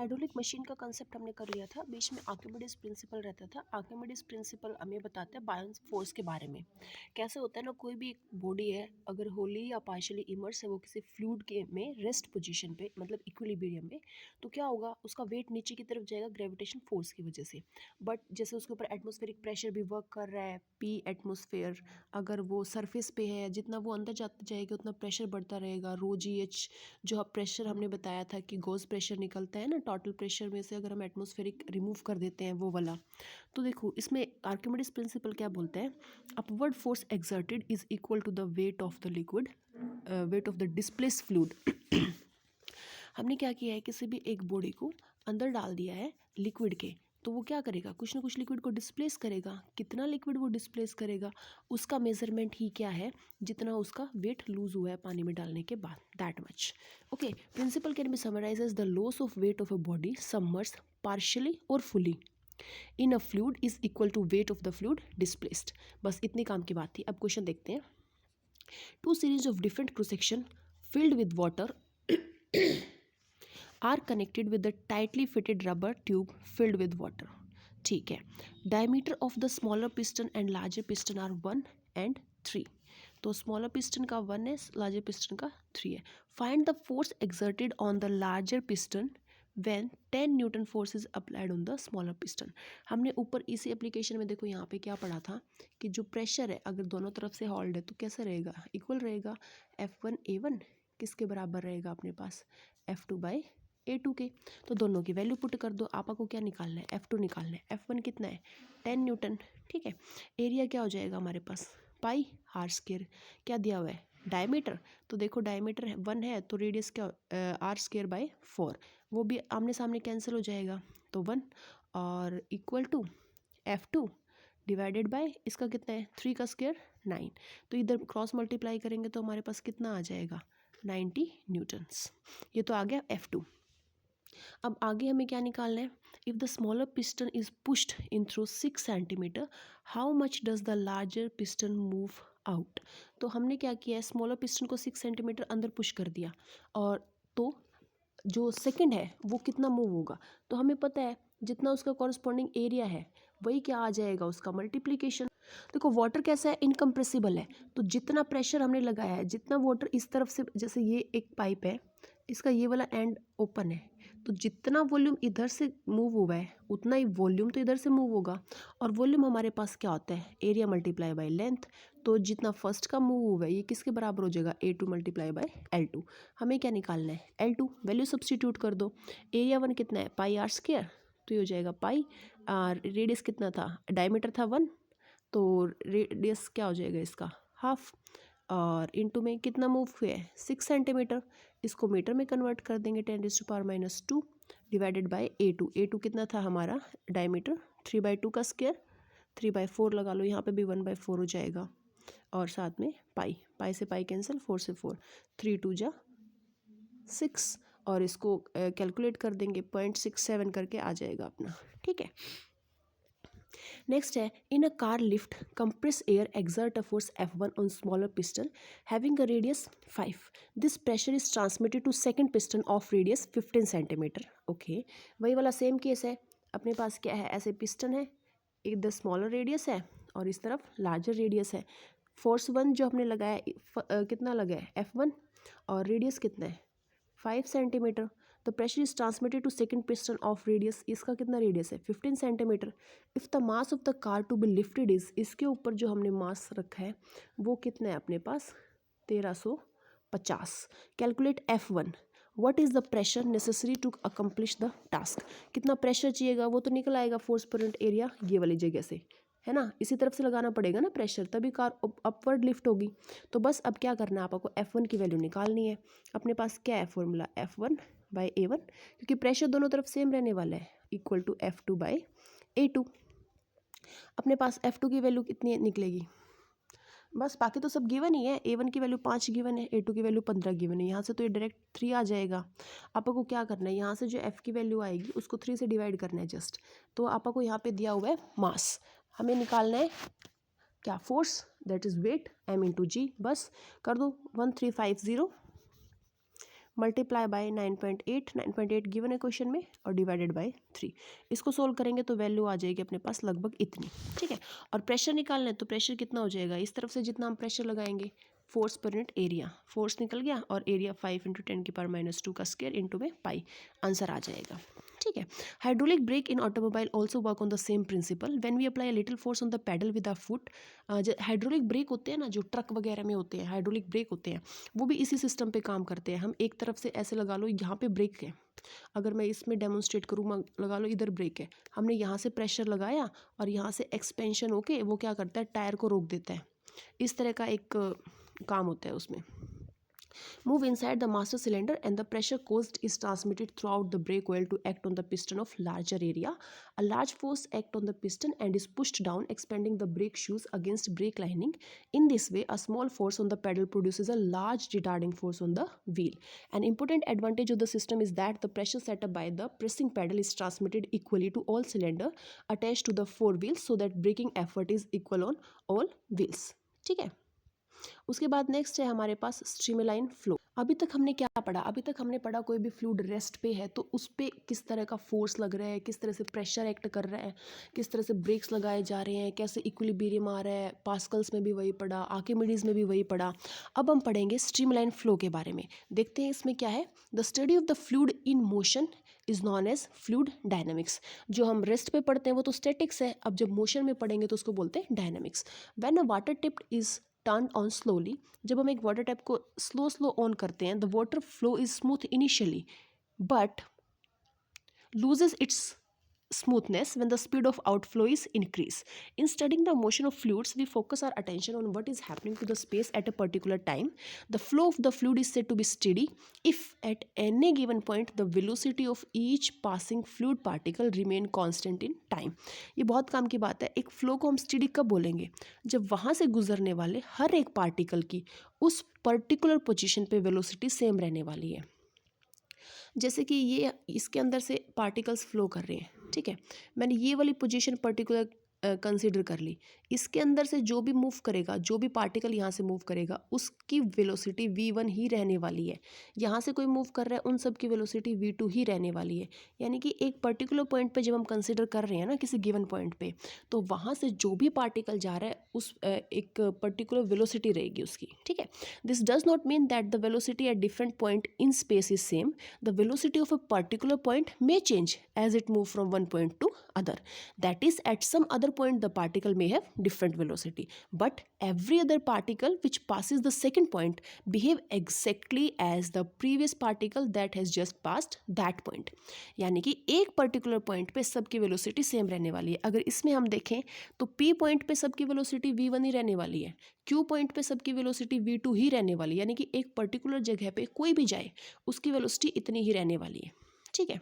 Hydraulic machine का concept हमने कर लिया था। बीच में आर्किमिडीज प्रिंसिपल रहता था। आर्किमिडीज प्रिंसिपल हमें बताता है बायोन्स फोर्स के बारे में। कैसे होता है ना, कोई भी एक बॉडी है अगर होली या पार्शियली इमर्स है वो किसी फ्लूइड के में रेस्ट पोजीशन पे, मतलब इक्विलिब्रियम में, तो क्या होगा, उसका वेट नीचे की तरफ जाएगा ग्रेविटेशन फोर्स की वजह से। बट जैसे उसके ऊपर एटमॉस्फेरिक प्रेशर भी वर्क कर रहा है, पी एटमॉस्फेयर, अगर वो सरफेस पे है जितना वो अंदर जाते जाएगा उतना प्रेशर बढ़ता रहेगा। रो जी एच जो प्रेशर हमने बताया था कि गॉस प्रेशर निकलता है ना टोटल प्रेशर में से, अगर हम एटमॉस्फेरिक रिमूव कर देते हैं वो वाला। तो देखो इसमें आर्किमिडीज प्रिंसिपल क्या बोलता है, upward force exerted is equal to the weight of the liquid, weight of the displace fluid. हमने क्या किया है, किसी भी एक बॉडी को अंदर डाल दिया है लिक्विड के, तो वो क्या करेगा, कुछ ना कुछ लिक्विड को डिस्प्लेस करेगा। कितना लिक्विड वो डिस्प्लेस करेगा उसका मेजरमेंट ही क्या है, जितना उसका वेट लूज हुआ है पानी में डालने के बाद, that much. Okay, principle can be summarise the loss of weight of a body submerge partially और fully in a fluid is equal to weight of the fluid displaced. बस इतनी काम की बात थी। अब क्वेश्चन देखते हैं। Two series of different cross section filled with water are connected with a tightly fitted rubber tube filled with water. ठीक है, diameter of the smaller piston and larger piston are 1 and 3. तो smaller piston का 1 है, larger piston का 3 है। Find the force exerted on the larger piston when 10 Newton force is applied on the smaller piston. हमने ऊपर इसी application में देखो यहाँ पे क्या पढ़ा था कि जो प्रेशर है अगर दोनों तरफ से हॉल्ड है तो कैसा रहेगा, इक्वल रहेगा। F1A1 किसके बराबर रहेगा अपने पास, F2/A2 के। तो दोनों की वैल्यू पुट कर दो। आपा को क्या निकालना है, F2 निकालना है। F1 कितना है, 10 न्यूटन। ठीक है, एरिया क्या हो जाएगा हमारे पास, पाई आर स्क्वायर। क्या दिया हुआ है, डायमीटर। तो देखो डायमीटर 1 है तो रेडियस क्या, R²/4। वो भी आमने सामने कैंसिल हो जाएगा, तो 1 और equal to F2 divided by इसका कितना है, 3 का स्क्वायर 9। तो इधर क्रॉस मल्टीप्लाई करेंगे तो हमारे पास कितना आ जाएगा, 90 न्यूटन्स। ये तो आ गया F2। अब आगे हमें क्या निकालना है, if the smaller piston is pushed in through 6 centimetre how much does the larger piston move out. तो हमने क्या किया है, स्मॉलर पिस्टन को 6 सेंटीमीटर अंदर पुश कर दिया, और तो जो सेकंड है वो कितना मूव होगा। तो हमें पता है जितना उसका कॉरस्पॉन्डिंग एरिया है वही क्या आ जाएगा, उसका मल्टीप्लिकेशन। देखो वाटर कैसा है, इनकम्प्रेसिबल है, तो जितना प्रेशर हमने लगाया है, जितना वाटर इस तरफ से, जैसे ये एक पाइप है, इसका ये वाला एंड ओपन है, तो जितना वॉल्यूम इधर से मूव हुआ है उतना ही वॉल्यूम तो इधर से मूव होगा। और वॉल्यूम हमारे पास क्या होता है, एरिया मल्टीप्लाई बाय लेंथ। तो जितना फर्स्ट का मूव हुआ है ये किसके बराबर हो जाएगा, A2 मल्टीप्लाई बाय L2। हमें क्या निकालना है, L2 वैल्यू सब्सटीट्यूट कर दो। एरिया 1 कितना है, पाई आर स्क्वायर, तो ये हो जाएगा पाई। और रेडियस कितना था, डायमीटर था 1, तो रेडियस क्या हो जाएगा इसका, हाफ। और इनटू में कितना मूव हुआ है, 6 सेंटीमीटर। इसको मीटर में कन्वर्ट कर देंगे, 10⁻⁻2 डिवाइडेड बाय A2 कितना था हमारा, डायमीटर 3/2 का स्क्वायर, 3/4 लगा लो, यहाँ पे भी 1/4 हो जाएगा। और साथ में पाई से पाई कैंसिल, 4 से 4, 3 2 जा 6, और इसको कैलकुलेट कर देंगे 0.67 करके आ जाएगा अपना। ठीक है, नेक्स्ट है, in a car lift compress air exert a force F1 on smaller piston having a radius 5। This pressure is transmitted to second piston of radius 15 centimetre. Okay, वही वाला सेम केस है, अपने पास क्या है, ऐसे पिस्टन है, इधर स्मॉलर रेडियस है और इस तरफ लार्जर रेडियस है। फोर्स 1 जो हमने लगाया कितना लगा है, F1, और रेडियस कितना है, 5 centimetre. The pressure is transmitted to second piston of radius, इसका कितना रेडियस है, 15 centimetre. If the mass of the car to be lifted is, इसके ऊपर जो हमने मास रखा है वो कितना है अपने पास, 1350। Calculate F1, what is the pressure necessary to accomplish the task. कितना प्रेशर चाहिएगा वो तो निकल आएगा फोर्स पर यूनिट एरिया ये वाली जगह से, है ना, इसी तरफ से लगाना पड़ेगा ना प्रेशर, तभी कार अपवर्ड लिफ्ट होगी। तो बस अब क्या करना है, आपको F1 की वैल्यू निकालनी है। अपने पास क्या है फॉर्मूला, F1/A1, क्योंकि प्रेशर दोनों तरफ सेम रहने वाला है, इक्वल टू F2/A2। अपने पास F2 की वैल्यू कितनी निकलेगी, बस बाकी तो सब गिवन ही है। A1 की वैल्यू 5 गिवन है, A2 की वैल्यू 15 गिवन है, यहाँ से तो ये डायरेक्ट 3 आ जाएगा। आपको क्या करना है, यहाँ से जो F की वैल्यू आएगी उसको 3 से डिवाइड करना है जस्ट। तो आपको यहाँ पे दिया हुआ है मास, हमें निकालना है क्या, force, that is weight, M × G। बस कर दो, 1350 मल्टीप्लाई बाय 9.8, 9.8 गिवन है क्वेश्चन में, और डिवाइडेड बाय 3। इसको सोल्व करेंगे तो वैल्यू आ जाएगी अपने पास लगभग इतनी, ठीक है। और प्रेशर निकालना है तो प्रेशर कितना हो जाएगा, इस तरफ से जितना हम प्रेशर लगाएंगे, force per unit area, force निकल गया, और एरिया 5 × 10⁻² का स्क्वायर इंटू में पाई, आंसर आ जाएगा, ठीक है। Hydraulic brake in automobile also work on the same principle, when we apply a little force on the pedal with our foot. Hydraulic brake होते हैं ना, जो ट्रक वगैरह में होते हैं हाइड्रोलिक ब्रेक होते हैं, वो भी इसी सिस्टम पे काम करते हैं। हम एक तरफ से ऐसे लगा लो, यहाँ पे ब्रेक है, अगर मैं इसमें डेमोन्स्ट्रेट करूँ, लगा लो इधर ब्रेक है, हमने यहाँ से प्रेशर लगाया और यहाँ से एक्सपेंशन होके वो क्या करता है, टायर को रोक देता है। इस तरह का एक काम होता है उसमें। Move inside the master cylinder and the pressure caused is transmitted throughout the brake oil to act on the piston of larger area. A large force act on the piston and is pushed down, expanding the brake shoes against brake lining. In this way, a small force on the pedal produces a large retarding force on the wheel. An important advantage of the system is that the pressure set up by the pressing pedal is transmitted equally to all cylinder attached to the four wheels, so that braking effort is equal on all wheels. ठीक है। उसके बाद next है हमारे पास streamline flow. अभी तक हमने क्या पढ़ा, अभी तक हमने पढ़ा कोई भी फ्लूइड रेस्ट पे है तो उस पर किस तरह का फोर्स लग रहा है, किस तरह से प्रेशर एक्ट कर रहा है, किस तरह से ब्रेक्स लगाए जा रहे हैं, कैसे इक्विलिब्रियम आ रहा है। पास्कल्स में भी वही पढ़ा, आर्किमिडीज में भी वही पढ़ा। अब हम पढ़ेंगे स्ट्रीमलाइन फ्लो के बारे में। देखते हैं इसमें क्या है। The study of the fluid in motion is known as fluid dynamics. जो हम रेस्ट पे पढ़ते हैं वो तो स्टैटिक्स है, अब जब मोशन में पढ़ेंगे तो उसको बोलते हैं dynamics. When a water tip is turn on slowly, जब हम एक वाटर टैप को स्लो ऑन करते हैं, the water flow is smooth initially but loses its smoothness when the speed of outflow is increased. In studying the motion of fluids, we focus our attention on what is happening to the space at a particular time. The flow of the fluid is said to be steady if at any given point the velocity of each passing fluid particle remain constant in time. ये बहुत काम की बात है। एक flow को हम steady कब बोलेंगे, जब वहाँ से गुजरने वाले हर एक पार्टिकल की उस पर्टिकुलर पोजीशन पे वेलोसिटी सेम रहने वाली है। जैसे कि ये इसके अंदर से पार्टिकल्स फ्लो कर रहे हैं, ठीक है, मैंने ये वाली पोजीशन पर्टिकुलर कंसीडर कर ली। इसके अंदर से जो भी मूव करेगा, जो भी पार्टिकल यहाँ से मूव करेगा, उसकी वेलोसिटी v1 ही रहने वाली है। यहाँ से कोई मूव कर रहा है, उन सब की वेलोसिटी v2 ही रहने वाली है। यानी कि एक पर्टिकुलर पॉइंट पे जब हम कंसीडर कर रहे हैं ना, किसी गिवन पॉइंट पे, तो वहाँ से जो भी पार्टिकल जा रहा है उस एक पर्टिकुलर वेलोसिटी रहेगी उसकी, ठीक है। This does not mean that the velocity at different point in space is same. The velocity of a particular point may change as it move from one point to other. That is, at some other point the particle may have different velocity, but every other particle which passes the second point behave exactly as the previous particle that has just passed that point. यानी कि एक particular point पे सबकी velocity same रहने वाली है। अगर इसमें हम देखें तो P पॉइंट पे सबकी वेलोसिटी v1 ही रहने वाली है, Q पॉइंट पे सबकी वेलोसिटी v2 ही रहने वाली है। यानी कि एक पर्टिकुलर जगह पे कोई भी जाए उसकी वेलोसिटी इतनी ही रहने वाली है, ठीक है।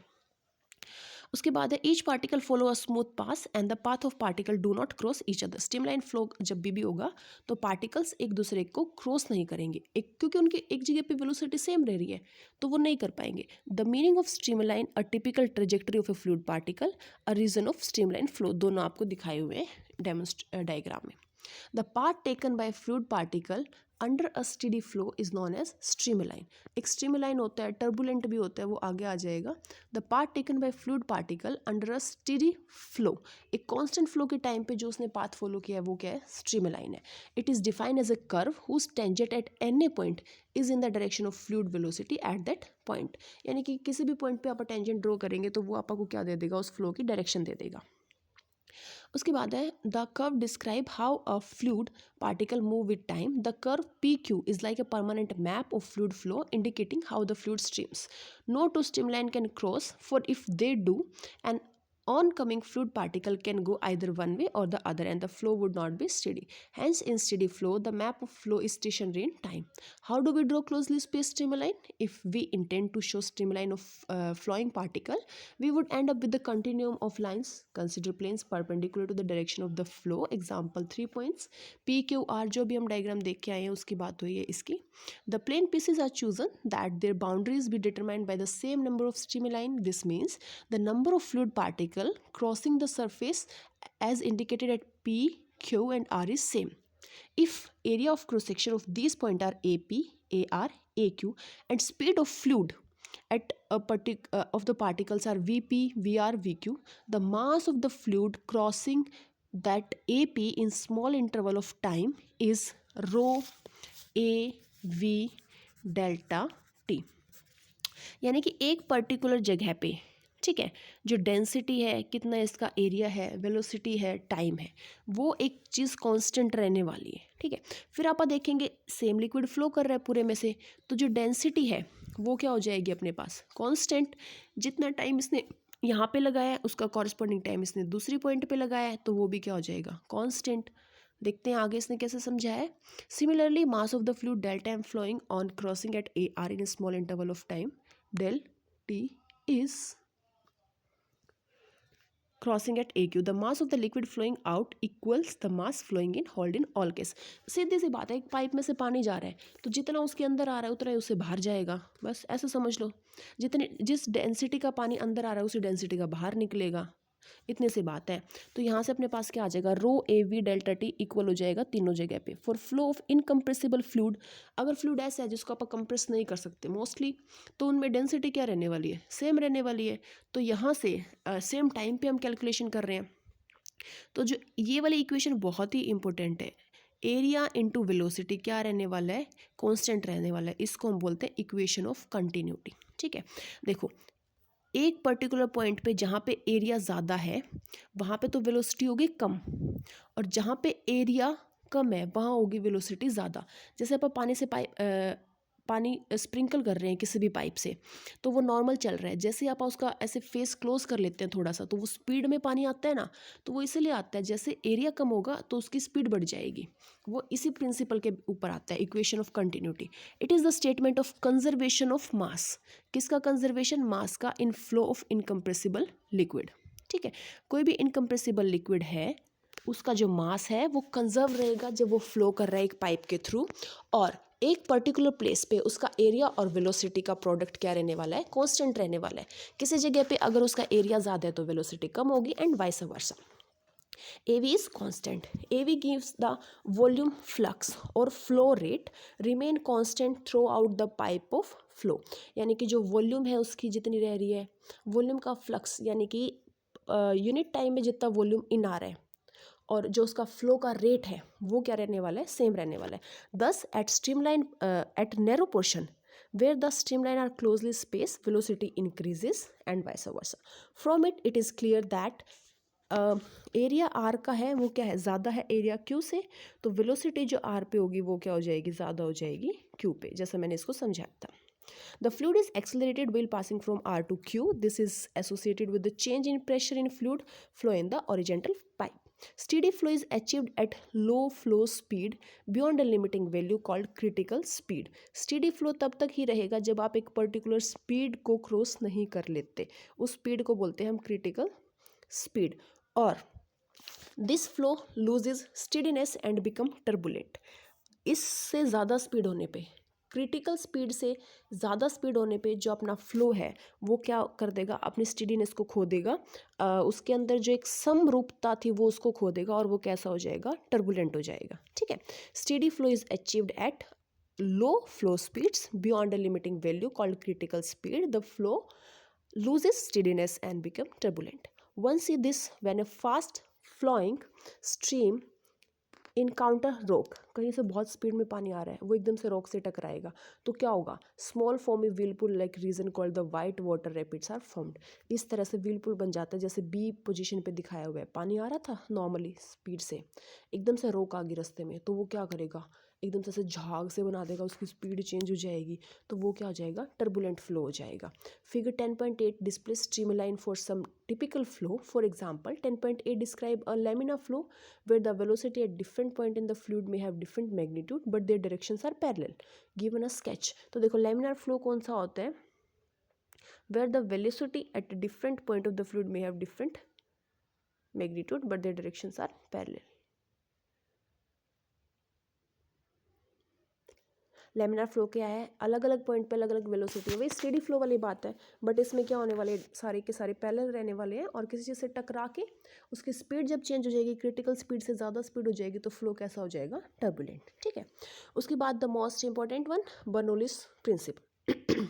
उसके बाद है each particle follow a smooth pass and the path of particle do not cross each other. Streamline flow जब भी होगा तो पार्टिकल्स एक दूसरे को क्रॉस नहीं करेंगे, क्योंकि उनकी एक जगह पे वेलोसिटी सेम रह रही है तो वो नहीं कर पाएंगे। The meaning of streamline a typical trajectory of a fluid particle, a region of streamline flow, दोनों आपको दिखाए हुए हैं डायग्राम में। The path taken by fluid particle under a steady flow is known as streamline. एक streamline होता है, turbulent भी होता है, वो आगे आ जाएगा। The path taken by fluid particle under a steady flow, एक कांस्टेंट फ्लो के टाइम पे जो उसने पाथ फॉलो किया है वो क्या है, स्ट्रीमलाइन है। It is defined as a curve whose tangent at any point is in the direction of fluid velocity at that point. यानी कि किसी भी पॉइंट पे आप टेंजेंट ड्रॉ करेंगे तो वो आपको क्या दे देगा, उस फ्लो की डायरेक्शन दे देगा। उसके बाद है the curve describe how a fluid particle move with time. The curve P Q is like a permanent map of fluid flow indicating how the fluid streams. No two streamline can cross, for if they do an oncoming fluid particle can go either one way or the other and the flow would not be steady. Hence, in steady flow, the map of flow is stationary in time. How do we draw closely spaced streamline? If we intend to show streamline of flowing particle, we would end up with the continuum of lines. Consider planes perpendicular to the direction of the flow. Example 3 points P, Q, R, जो भी हम diagram देख के आए हैं उसकी बात हुई है इसकी। The plane pieces are chosen that their boundaries be determined by the same number of streamline. This means the number of fluid particles crossing the surface as indicated at P, Q and R is same. If area of cross section of these points are AP, AR, AQ and speed of fluid at of the particles are VP, VR, VQ. The mass of the fluid crossing that AP in small interval of time is rho A V delta T. यानी कि एक particular जगह पे, ठीक है, जो density है, कितना इसका एरिया है, वेलोसिटी है, टाइम है, वो एक चीज़ कांस्टेंट रहने वाली है, ठीक है। फिर आप देखेंगे सेम लिक्विड फ्लो कर रहा है पूरे में से, तो जो डेंसिटी है वो क्या हो जाएगी अपने पास कांस्टेंट। जितना टाइम इसने यहाँ पे लगाया है उसका कॉरस्पॉन्डिंग टाइम इसने दूसरी पॉइंट पे लगाया है, तो वो भी क्या हो जाएगा कांस्टेंट। देखते हैं आगे इसने कैसे समझाया है। Similarly mass of the fluid delta M flowing on crossing at A R in small interval of time del T is crossing at AQ. The mass of the liquid flowing out equals the mass flowing in, hold in all case. सीधी सी बात है, एक pipe में से पानी जा रहा है तो जितना उसके अंदर आ रहा है उतना ही उससे बाहर जाएगा, बस ऐसा समझ लो। जिस डेंसिटी का पानी अंदर आ रहा है उसी डेंसिटी का बाहर निकलेगा, इतने से बात है। तो यहाँ से अपने पास क्या आ जाएगा, rho A V delta T equal हो जाएगा तीनों जगह पे। For flow of incompressible fluid, अगर फ्लूइड ऐसा है जिसको आप कंप्रेस नहीं कर सकते मोस्टली, तो उनमें डेंसिटी क्या रहने वाली है, सेम रहने वाली है। तो यहाँ से सेम टाइम पे हम कैलकुलेशन कर रहे हैं, तो जो ये वाली इक्वेशन बहुत ही इंपॉर्टेंट है। एरिया इंटू वेलोसिटी क्या रहने वाला है, कॉन्स्टेंट रहने वाला है। इसको हम बोलते हैं इक्वेशन ऑफ कंटिन्यूटी, ठीक है। देखो एक पर्टिकुलर पॉइंट पे जहाँ पे एरिया ज़्यादा है वहाँ पे तो वेलोसिटी होगी कम, और जहाँ पे एरिया कम है वहाँ होगी वेलोसिटी ज़्यादा। जैसे आप पानी से पानी स्प्रिंकल कर रहे हैं किसी भी पाइप से, तो वो नॉर्मल चल रहा है, जैसे आप उसका ऐसे फेस क्लोज कर लेते हैं थोड़ा सा, तो वो स्पीड में पानी आता है ना, तो वो इसलिए आता है जैसे एरिया कम होगा तो उसकी स्पीड बढ़ जाएगी। वो इसी प्रिंसिपल के ऊपर आता है, equation of continuity. It is the statement of conservation of mass. किसका कंजर्वेशन, मास का, इन फ्लो ऑफ इनकम्प्रेसिबल लिक्विड, ठीक है। कोई भी इनकम्प्रेसिबल लिक्विड है उसका जो मास है वो कंजर्व रहेगा जब वो फ्लो कर रहा है एक पाइप के थ्रू, और एक पर्टिकुलर प्लेस पे उसका एरिया और वेलोसिटी का प्रोडक्ट क्या रहने वाला है, कांस्टेंट रहने वाला है। किसी जगह पे अगर उसका एरिया ज़्यादा है तो वेलोसिटी कम होगी, and vice versa. AV is constant. AV gives the volume flux और flow rate remain constant throughout the pipe of flow. यानी कि जो वॉल्यूम है उसकी जितनी रह रही है, वॉल्यूम का फ्लक्स यानी कि यूनिट टाइम में जितना वॉल्यूम इन आ रहा है, और जो उसका फ्लो का रेट है वो क्या रहने वाला है, सेम रहने वाला है। Thus at streamline at narrow portion where the streamline are closely spaced, velocity increases and vice versa. From it is clear that area R का है वो क्या है, ज़्यादा है एरिया क्यू से, तो वेलोसिटी जो आर पे होगी वो क्या हो जाएगी, ज़्यादा हो जाएगी क्यू पे, जैसा मैंने इसको समझाया था। The fluid is accelerated while passing from R to Q. This is associated with the change in pressure in fluid flow in the horizontal pipe. Steady flow is achieved at low flow speed beyond a limiting value called critical speed. Steady flow तब तक ही रहेगा जब आप एक particular speed को cross नहीं कर लेते, उस स्पीड को बोलते हैं हम क्रिटिकल स्पीड। और this flow loses steadiness and become turbulent. इससे ज़्यादा स्पीड होने पे, क्रिटिकल स्पीड से ज़्यादा स्पीड होने पे जो अपना फ्लो है वो क्या कर देगा, अपनी स्टेडीनेस को खो देगा, उसके अंदर जो एक समरूपता थी वो उसको खो देगा, और वो कैसा हो जाएगा, टर्बुलेंट हो जाएगा, ठीक है। Steady flow is achieved at low flow speeds beyond a limiting value called critical speed. The flow loses steadiness and become turbulent. One see this when a fast flowing stream encounter rock, कहीं से बहुत speed में पानी आ रहा है, वो एकदम से रॉक से टकराएगा तो क्या होगा, small foamy whirlpool like region called the white water rapids are formed. इस तरह से व्हीलपुल बन जाता है, जैसे बी पोजीशन पे दिखाया हुआ है, पानी आ रहा था नॉर्मली स्पीड से, एकदम से रोक आ गई रास्ते में, तो वो क्या करेगा, एकदम से झाग से बना देगा, उसकी स्पीड चेंज हो जाएगी, तो वो क्या हो जाएगा, टर्बुलेंट फ्लो हो जाएगा। Figure 10.8 display streamline for some typical flow. For example, 10.8 describe a laminar flow where the velocity at different point in the fluid may have different magnitude but their directions are parallel. Given a sketch. तो देखो laminar flow कौन सा होता है, where the velocity at different point of the fluid may have different magnitude but their directions are parallel. Laminar flow क्या है, अलग अलग पॉइंट पे अलग अलग वेलोसिटी है, वही स्टेडी फ्लो वाली बात है, बट इसमें क्या होने वाले सारे के सारे पैरेलल रहने वाले हैं और किसी चीज़ से टकरा के उसकी स्पीड जब चेंज हो जाएगी, क्रिटिकल स्पीड से ज़्यादा स्पीड हो जाएगी, तो फ्लो कैसा हो जाएगा, टर्बुलेंट। ठीक है, उसके बाद the most important one, Bernoulli's principle.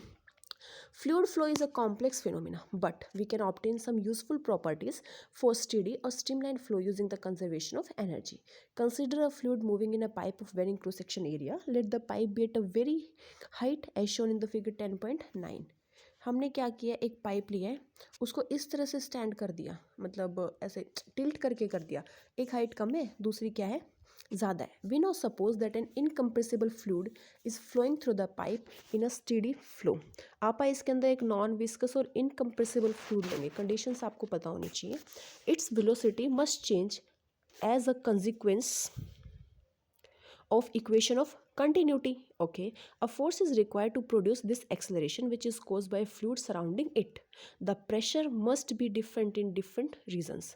Fluid flow is a complex phenomena, but we can obtain some useful properties for steady or streamlined flow using the conservation of energy. Consider a fluid moving in a pipe of varying cross-section area. Let the pipe be at a very height as shown in the figure 10.9. हमने क्या किया, एक pipe लिया है, उसको इस तरह से स्टैंड कर दिया, मतलब ऐसे टिल्ट करके कर दिया, एक हाइट कम है, दूसरी क्या है, ज़्यादा है. We now suppose that an incompressible fluid is flowing through the pipe in a steady flow. आप इसके अंदर एक नॉन विस्कस और इनकम्प्रेसिबल फ्लूइड लेंगे, कंडीशंस आपको पता होनी चाहिए. Its velocity must change as a consequence of equation of continuity. Okay, a force is required to produce this acceleration which is caused by fluid surrounding it. The pressure must be different in different regions.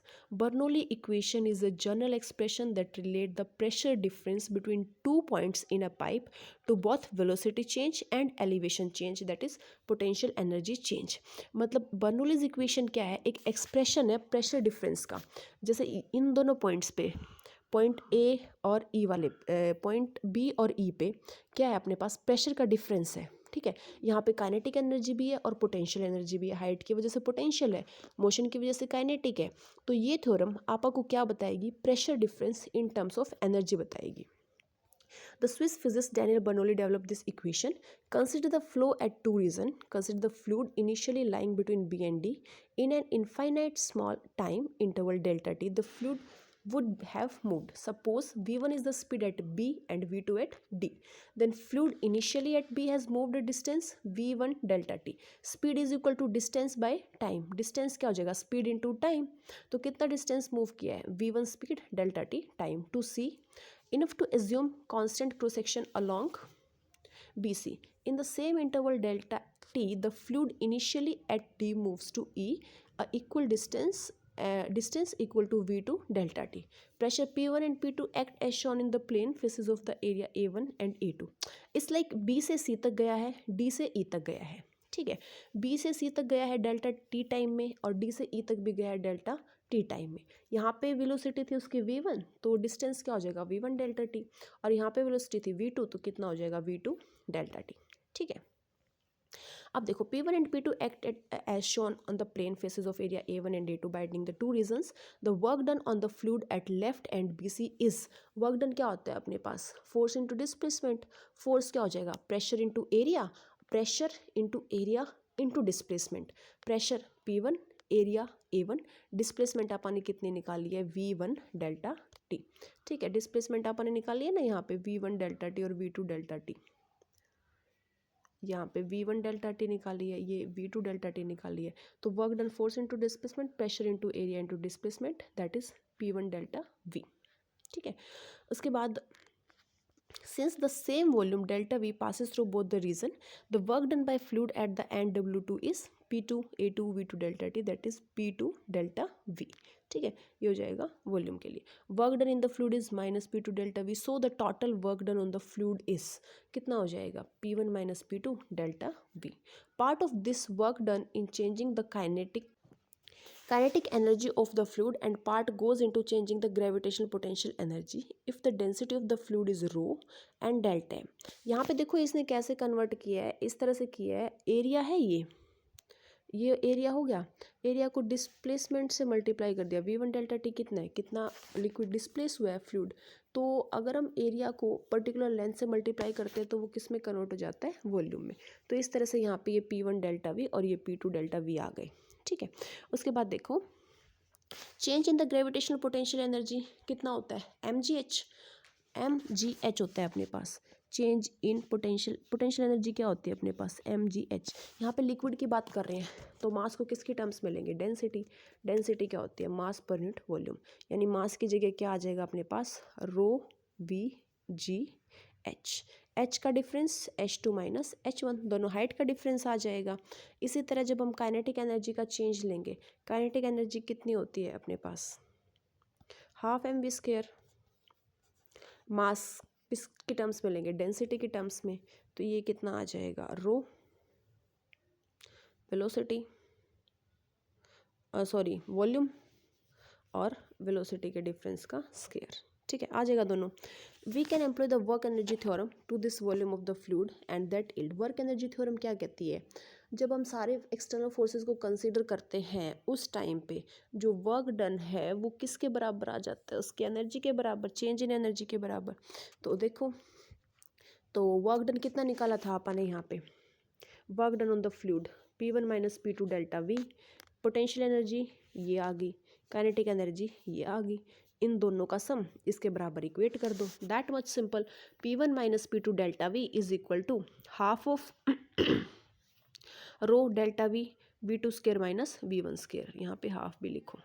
Bernoulli equation is a general expression that relate the pressure difference between 2 points in a pipe to both velocity change and elevation change, that is potential energy change. मतलब Bernoulli's equation क्या है, एक expression है pressure difference का. जैसे इन दोनों points पे, point A और ई वाले, पॉइंट बी और ई पे क्या है, अपने पास प्रेशर का डिफरेंस है. ठीक है, यहाँ पे काइनेटिक एनर्जी भी है और पोटेंशियल एनर्जी भी है. हाइट की वजह से पोटेंशियल है, मोशन की वजह से काइनेटिक है. तो ये थ्योरम आपको क्या बताएगी, pressure difference in terms of energy बताएगी. The Swiss physicist Daniel Bernoulli developed this equation. Consider the flow at two regions. Consider the fluid initially lying between B and D. In an infinite small time interval delta t, the fluid would have moved. Suppose v1 is the speed at B and v2 at D. Then fluid initially at B has moved a distance v1 delta t. Speed is equal to distance by time. Distance क्या हो जाएगा, speed into time. तो कितना distance move किया है, v1 speed delta t time. To see enough to assume constant cross section along BC. In the same interval delta t, the fluid initially at D moves to E, a equal distance equal to V2 delta t. Pressure P1 and P2 act as shown in the plane faces of the area A1 and A2. It's like B से C तक गया है, D से E तक गया है. ठीक है, B से C तक गया है डेल्टा टी टाइम में और D से E तक भी गया है डेल्टा टी टाइम में. यहाँ पे वेलोसिटी थी उसकी v1, तो डिस्टेंस क्या हो जाएगा, v1 डेल्टा टी. और यहाँ पे वेलोसिटी थी v2, तो कितना हो जाएगा, v2 डेल्टा टी. ठीक है, अब देखो P1 and P2 act as shown on the plane faces of area A1 and A2 binding the two regions. The work done on the fluid at left and BC is, work done क्या होता है अपने पास, force into displacement. force क्या हो जाएगा, pressure into area, pressure into area into displacement. pressure P1, area A1, displacement अपन ने कितनी निकाली है, V1 डेल्टा टी. ठीक है, डिस्प्लेसमेंट अपन ने निकाली है ना यहाँ पे V1 डेल्टा टी और V2 डेल्टा टी. यहाँ पे V1 डेल्टा टी निकाली है, ये V2 डेल्टा टी निकाली है. तो work done force into displacement, pressure into area into displacement, that is P1 delta V. ठीक है, उसके बाद since the same volume delta V passes through both the region, the work done by fluid at the end W2 is P2 A2 V2 delta T, that is P2 delta V. ठीक है, ये हो जाएगा volume के लिए. Work done in the fluid is minus P2 delta V. So the total work done on the fluid is कितना हो जाएगा, P1 minus P2 delta V. Part of this work done in changing the kinetic energy of the fluid and part goes into changing the gravitational potential energy if the density of the fluid is rho and delta m. यहाँ पे देखो इसने कैसे convert किया है, इस तरह से किया है. एरिया है ये एरिया हो गया, एरिया को डिस्प्लेसमेंट से मल्टीप्लाई कर दिया. V1 डेल्टा टी कितना है, कितना लिक्विड डिस्प्लेस हुआ है फ्लूइड. तो अगर हम एरिया को पर्टिकुलर लेंथ से मल्टीप्लाई करते हैं तो वो किस में कन्वर्ट हो जाता है, वॉल्यूम में. तो इस तरह से यहाँ पे ये P1 डेल्टा वी और ये P2 डेल्टा वी आ गए. ठीक है, उसके बाद देखो change in the gravitational potential energy कितना होता है, mgh होता है अपने पास. चेंज इन पोटेंशियल एनर्जी क्या होती है अपने पास, mgh. यहाँ पे लिक्विड की बात कर रहे हैं तो मास को किसकी टर्म्स में लेंगे, डेंसिटी क्या होती है, मास पर यूनिट वॉल्यूम. यानी मास की जगह क्या आ जाएगा अपने पास, रो वी जी एच. एच का डिफरेंस H2 माइनस H1, दोनों हाइट का डिफरेंस आ जाएगा. इसी तरह जब हम काइनेटिक एनर्जी का चेंज लेंगे, काइनेटिक एनर्जी कितनी होती है अपने पास, हाफ एम वी स्क्वायर. मास किसके टर्म्स में लेंगे, डेंसिटी के टर्म्स में, तो ये कितना आ जाएगा, रो वेलोसिटी सॉरी वॉल्यूम और वेलोसिटी के डिफरेंस का स्क्वायर, ठीक है, आ जाएगा दोनों। We can employ the work energy theorem to this volume of the fluid and that yield. Work energy theorem क्या कहती है, जब हम सारे एक्सटर्नल फोर्सेस को कंसीडर करते हैं उस टाइम पे जो वर्क डन है वो किसके बराबर आ जाता है, उसकी एनर्जी के बराबर, चेंज इन एनर्जी के बराबर। तो देखो, तो वर्क डन कितना निकाला था अपन ने यहाँ पे, work done on the fluid P1 minus P2 delta V, potential energy ये आ गई, काइनेटिक एनर्जी ये आ गई, इन दोनों का सम इसके बराबर इक्वेट कर दो, that much simple. P1 minus P2 delta V is equal to half of rho delta V V2 square minus V1 square, यहाँ पे हाफ भी लिखो,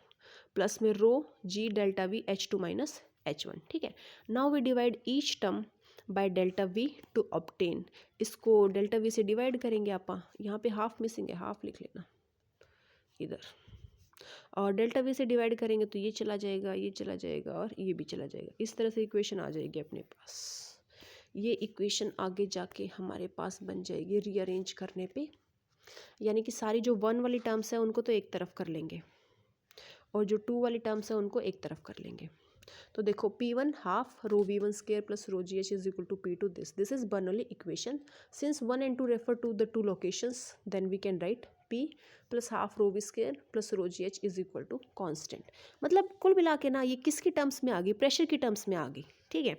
प्लस में rho G delta V H2 minus H1, ठीक है। Now we divide each term by delta V to obtain, इसको delta V से divide करेंगे आप, यहाँ पे हाफ मिसिंग है, हाफ लिख लेना इधर, और डेल्टा V से डिवाइड करेंगे तो ये चला जाएगा, ये चला जाएगा और ये भी चला जाएगा, इस तरह से इक्वेशन आ जाएगी अपने पास। ये इक्वेशन आगे जाके हमारे पास बन जाएगी रीअरेंज करने पे, यानी कि सारी जो 1 वाली टर्म्स है उनको तो एक तरफ कर लेंगे और जो 2 वाली टर्म्स है उनको एक तरफ कर लेंगे। तो देखो P1 half rho V1 square plus rho GH is equal to P2 this is Bernoulli equation, since 1 and 2 refer to the two locations then we can write P plus half rho V square plus rho GH is equal to constant. मतलब कुल मिला के ना ये किसकी terms में आ गई, pressure की टर्म्स में आ गई, ठीक है।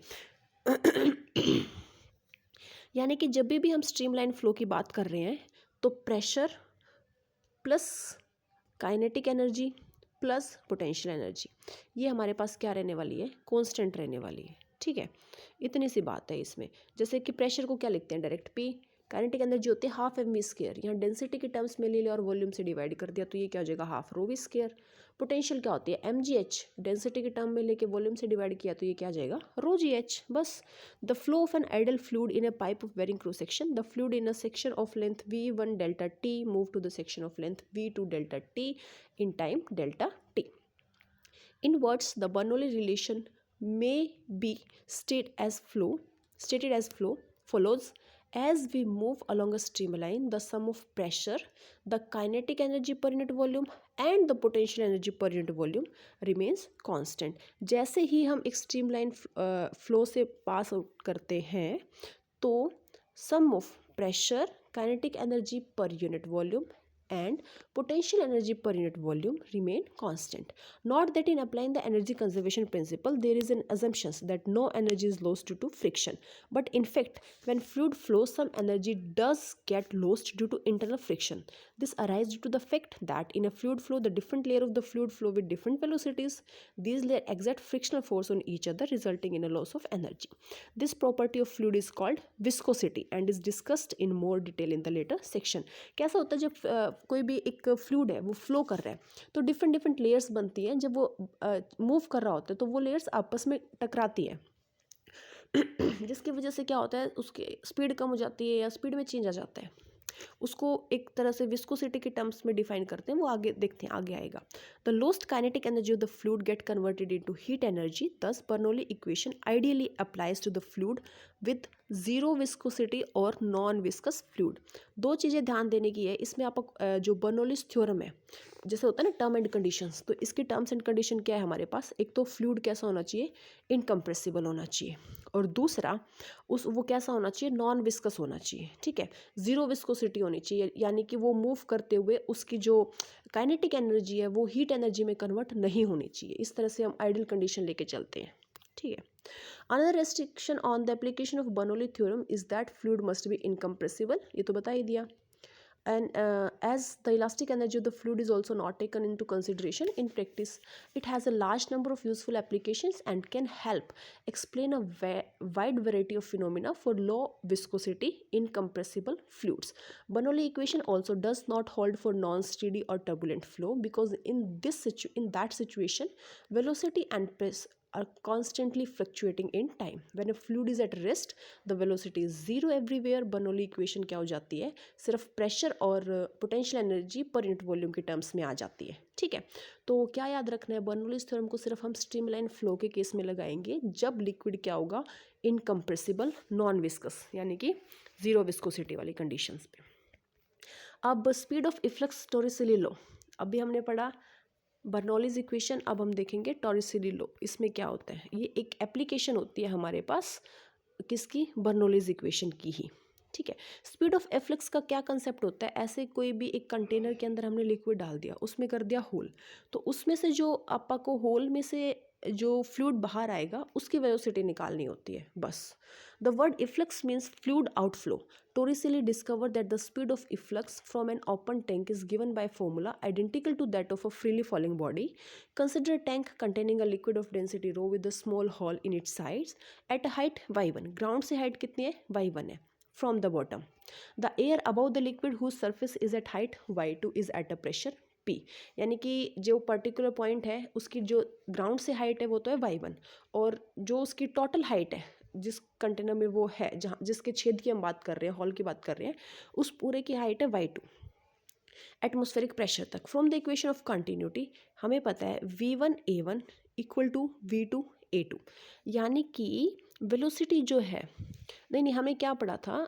यानी कि जब भी हम स्ट्रीमलाइन फ्लो की बात कर रहे हैं तो pressure plus kinetic energy plus potential energy, ये हमारे पास क्या रहने वाली है, कांस्टेंट रहने वाली है, ठीक है। इतनी सी बात है इसमें, जैसे कि प्रेशर को क्या लिखते हैं डायरेक्ट P, काइनेटिक एनर्जी होती है हाफ mv स्क्वायर, यहाँ डेंसिटी के टर्म्स में ले लिया और वॉल्यूम से डिवाइड कर दिया तो ये क्या हो जाएगा, half rho V square. Potential क्या होती है mgh, डेंसिटी के टर्म में लेके वॉल्यूम से डिवाइड किया तो ये क्या आ जाएगा, रो gh, बस। The flow of an ideal fluid in a pipe of varying cross section, the fluid in a section of length v1 delta t move to the section of length v2 delta t in time delta t. In words, the Bernoulli relation may be stated as flow follows. As we move along a streamline, the sum of pressure, the kinetic energy per unit volume and the potential energy per unit volume remains constant. जैसे ही हम एक streamline flow से pass out करते हैं तो sum of pressure, kinetic energy per unit volume and potential energy per unit volume remain constant. Note that in applying the energy conservation principle, there is an assumption that no energy is lost due to friction. But in fact, when fluid flows, some energy does get lost due to internal friction. This arises due to the fact that in a fluid flow, the different layer of the fluid flow with different velocities. These layers exert frictional force on each other, resulting in a loss of energy. This property of fluid is called viscosity and is discussed in more detail in the later section. कैसा होता है जब कोई भी एक fluid है वो flow कर रहा है तो डिफरेंट डिफरेंट लेयर्स बनती हैं, जब वो मूव कर रहा होता है तो वो लेयर्स आपस में टकराती हैं जिसकी वजह से क्या होता है, उसकी स्पीड कम हो जाती है या स्पीड में चेंज आ जाता है, उसको एक तरह से विस्कोसिटी के टर्म्स में डिफाइन करते हैं, वो आगे देखते हैं, आगे आएगा। The lost kinetic energy of the fluid get converted into heat energy, thus Bernoulli equation ideally applies to the fluid with zero viscosity और नॉन विस्कस फ्लूइड। दो चीज़ें ध्यान देने की है इसमें, आप जो बर्नौलीज थ्योरम है जैसे होता है ना टर्म एंड कंडीशंस, तो इसकी टर्म्स एंड कंडीशन क्या है हमारे पास, एक तो फ्लूइड कैसा होना चाहिए, इनकम्प्रेसिबल होना चाहिए, और दूसरा वो कैसा होना चाहिए, नॉन विस्कस होना चाहिए, ठीक है, जीरो विस्कोसिटी होनी चाहिए, यानी कि वो मूव करते हुए उसकी जो काइनेटिक एनर्जी है वो हीट एनर्जी में कन्वर्ट नहीं होनी चाहिए। इस तरह से हम आइडियल कंडीशन लेके चलते हैं, ठीक है। Another restriction on the application of Bernoulli theorem is that fluid must be incompressible, ये तो बता ही दिया। And as the elastic energy of the fluid is also not taken into consideration in practice, it has a large number of useful applications and can help explain a wide variety of phenomena for low viscosity incompressible fluids. Bernoulli equation also does not hold for non-steady or turbulent flow, because in that situation velocity and are constantly fluctuating in time. When a fluid is at rest, the velocity is zero everywhere. Bernoulli equation क्या हो जाती है, सिर्फ pressure और potential energy per unit volume के terms में आ जाती है, ठीक है। तो क्या याद रखना है, बर्नौलीज थ्योरम को सिर्फ हम स्ट्रीमलाइन फ्लो के केस में लगाएंगे जब लिक्विड क्या होगा, इनकम्प्रेसिबल, नॉन विस्कस, यानी कि जीरो विस्कोसिटी वाली कंडीशंस पे। अब स्पीड ऑफ इफ्लक्स टॉरिसिली लॉ, अभी हमने पढ़ा बर्नौलीज इक्वेशन, अब हम देखेंगे टॉरिसिली लॉ। इसमें क्या होता है, ये एक एप्लीकेशन होती है हमारे पास किसकी, बर्नौलीज इक्वेशन की ही, ठीक है। स्पीड ऑफ एफ्लक्स का क्या कंसेप्ट होता है, ऐसे कोई भी एक कंटेनर के अंदर हमने लिक्विड डाल दिया, उसमें कर दिया होल, तो उसमें से जो आपा को होल में से जो फ्लूइड बाहर आएगा उसकी वेलोसिटी निकालनी होती है, बस। The word efflux means fluid outflow. Torricelli discovered that the speed of efflux from an open tank is given by a formula identical to that of a freely falling body. Consider a tank containing a liquid of density rho with a small hole in its sides at a height y1. Ground से height कितनी है, y1 है. From the bottom, the air above the liquid whose surface is at height y2 is at a pressure P. यानी कि जो particular point है उसकी जो ग्राउंड से हाइट है वो तो है y1, और जो उसकी टोटल हाइट है जिस कंटेनर में वो है, जहाँ जिसके छेद की हम बात कर रहे हैं, हॉल की बात कर रहे हैं, उस पूरे की हाइट है y2 एटमॉस्फेरिक प्रेशर तक। From the equation of continuity हमें पता है v1 a1 equal to v2 a2, यानी कि वेलोसिटी जो है, नहीं हमें क्या पढ़ा था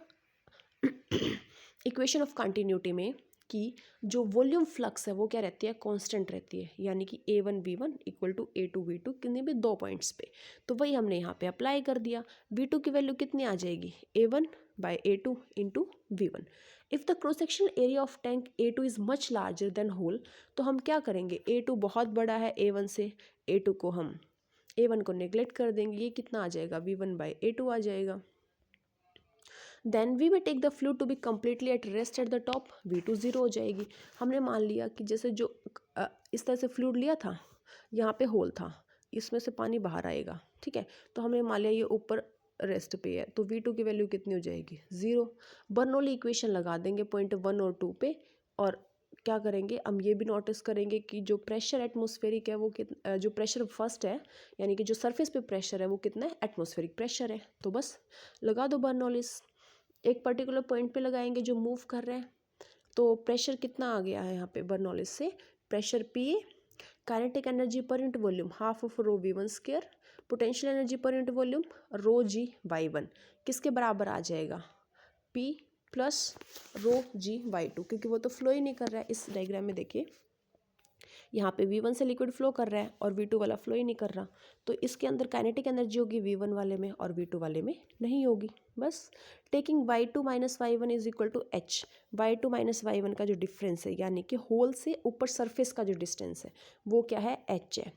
इक्वेशन ऑफ कंटिन्यूटी में कि जो वॉल्यूम फ्लक्स है वो क्या रहती है, कांस्टेंट रहती है, यानी कि a1 v1 equal to a2 v2 कितने भी दो पॉइंट्स पे, तो वही हमने यहाँ पे अप्लाई कर दिया। v2 की वैल्यू कितनी आ जाएगी, a1 by a2 into v1। If the cross sectional area of tank a2 is much larger than hole, तो हम क्या करेंगे, a2 बहुत बड़ा है a1 से, a2 को हम a1 को नेगलेक्ट कर देंगे, ये कितना आ जाएगा, v1 बाई a2 आ जाएगा। Then we may take the fluid to be completely at rest at the top, v2 0 हो जाएगी। हमने मान लिया कि जैसे जो इस तरह से फ्लूइड लिया था, यहाँ पे होल था, इसमें से पानी बाहर आएगा, ठीक है, तो हमने मान लिया ये ऊपर रेस्ट पे है, तो v2 की वैल्यू कितनी हो जाएगी, 0। बर्नौली इक्वेशन लगा देंगे पॉइंट 1 और 2 पे, और क्या करेंगे, हम ये भी नोटिस करेंगे कि जो प्रेशर एटमॉस्फेरिक है वो जो प्रेशर फर्स्ट है, यानी कि जो सरफेस पे प्रेशर है वो कितना है, एटमॉस्फेरिक प्रेशर है। तो बस लगा दो बर्नौलीज, एक पर्टिकुलर पॉइंट पे लगाएंगे जो मूव कर रहे हैं, तो प्रेशर कितना आ गया है यहाँ पे बर्नौलीज से, pressure P A, kinetic energy per unit volume half of rho v1 square, potential energy per unit volume rho G y1 किसके बराबर आ जाएगा, p प्लस रो जी y2, क्योंकि वो तो फ्लो ही नहीं कर रहा है। इस डायग्राम में देखिए यहाँ पे v1 से लिक्विड फ्लो कर रहा है और v2 वाला फ्लो ही नहीं कर रहा, तो इसके अंदर काइनेटिक एनर्जी होगी v1 वाले में और v2 वाले में नहीं होगी। बस taking y2 minus y1 is equal to h, y2 minus y1 का जो डिफरेंस है, यानी कि होल से ऊपर सरफेस का जो डिस्टेंस है वो क्या है, h है,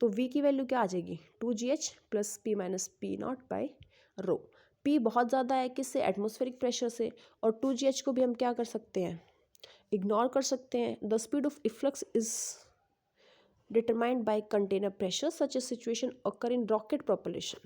तो v की वैल्यू क्या आ जाएगी, 2gh plus p minus P not by rho. p बहुत ज़्यादा है किससे, एटमॉस्फेरिक प्रेशर से, और 2gh को भी हम क्या कर सकते हैं, इग्नोर कर सकते हैं। The speed of efflux is determined by container pressure. Such a situation occur in rocket propulsion.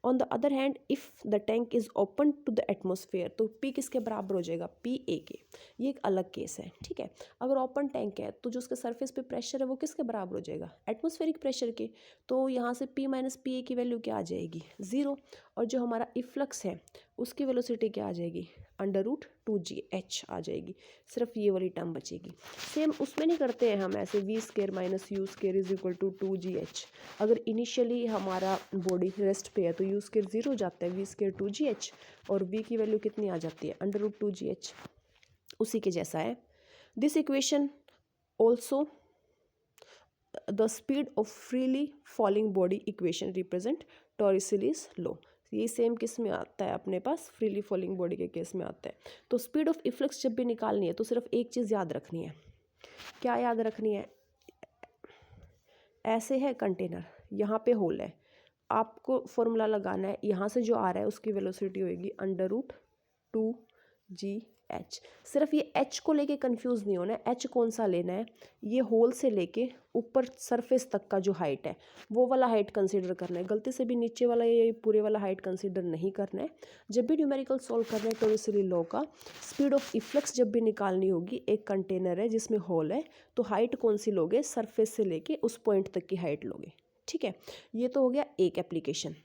On the other hand, if the tank is open to the atmosphere, तो P किसके बराबर हो जाएगा, PA के। ये एक अलग केस है, ठीक है। अगर ओपन टैंक है तो जो उसके सरफेस पे प्रेशर है वो किसके बराबर हो जाएगा, एटमॉस्फेरिक प्रेशर के, तो यहाँ से P माइनस PA की वैल्यू क्या आ जाएगी, 0, और जो हमारा इफ्लक्स है उसकी वेलोसिटी क्या आ जाएगी, √2gh आ जाएगी, सिर्फ ये वाली टर्म बचेगी। सेम उसमें नहीं करते हैं हम ऐसे v square minus U square is equal to 2gh, अगर इनिशियली हमारा बॉडी रेस्ट पे है तो यू स्क्वायर 0 हो जाता है, v स्क्वायर 2gh, और v की वैल्यू कितनी आ जाती है, √2gh, उसी के जैसा है। This equation also the speed of freely falling body equation represent Torricelli's law. ये सेम किस में आता है अपने पास, फ्रीली फॉलिंग बॉडी के केस में आता है। तो स्पीड ऑफ इफ्लक्स जब भी निकालनी है तो सिर्फ एक चीज़ याद रखनी है, क्या याद रखनी है, ऐसे है कंटेनर, यहाँ पे होल है, आपको फॉर्मूला लगाना है, यहाँ से जो आ रहा है उसकी वेलोसिटी होगी √2gh। सिर्फ ये h को लेके कंफ्यूज नहीं होना है, h कौन सा लेना है, ये होल से लेके ऊपर सरफेस तक का जो हाइट है वो वाला हाइट कंसीडर करना है, गलती से भी नीचे वाला ये पूरे वाला हाइट कंसीडर नहीं करना है। जब भी न्यूमेरिकल सॉल्व करना है टॉरिसेली लॉ का, स्पीड ऑफ इफ्लक्स जब भी निकालनी होगी, एक कंटेनर है जिसमें होल है, तो हाइट कौन सी लोगे, सरफेस से लेके उस पॉइंट तक की हाइट लोगे, ठीक है, ये तो हो गया एक एप्लीकेशन।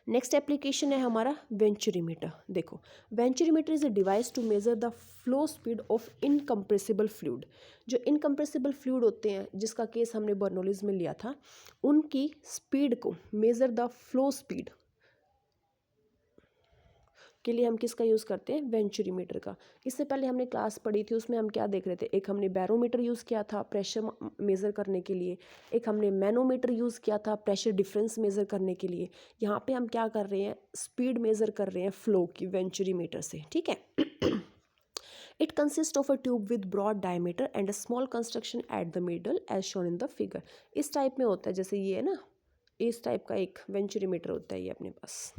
नेक्स्ट एप्लीकेशन है हमारा वेंचुरीमीटर। देखो, venturimeter is a device to measure the flow speed of incompressible fluid. जो इनकम्प्रेसिबल फ्लूइड होते हैं, जिसका केस हमने बर्नोलिज में लिया था, उनकी स्पीड को मेजर द फ्लो स्पीड के लिए हम किसका यूज़ करते हैं? वेंचुरीमीटर का। इससे पहले हमने क्लास पढ़ी थी, उसमें हम क्या देख रहे थे? एक हमने बैरोमीटर यूज़ किया था प्रेशर मेज़र करने के लिए, एक हमने मैनोमीटर यूज़ किया था प्रेशर डिफरेंस मेज़र करने के लिए। यहाँ पे हम क्या कर रहे हैं? स्पीड मेज़र कर रहे हैं फ्लो की वेंचुरीमीटर से, ठीक है। It consist of a tube with broad diameter and a small construction at the middle as shown in the figure. इस टाइप में होता है, जैसे ये है ना, इस टाइप का एक वेंचुरीमीटर होता है ये अपने पास।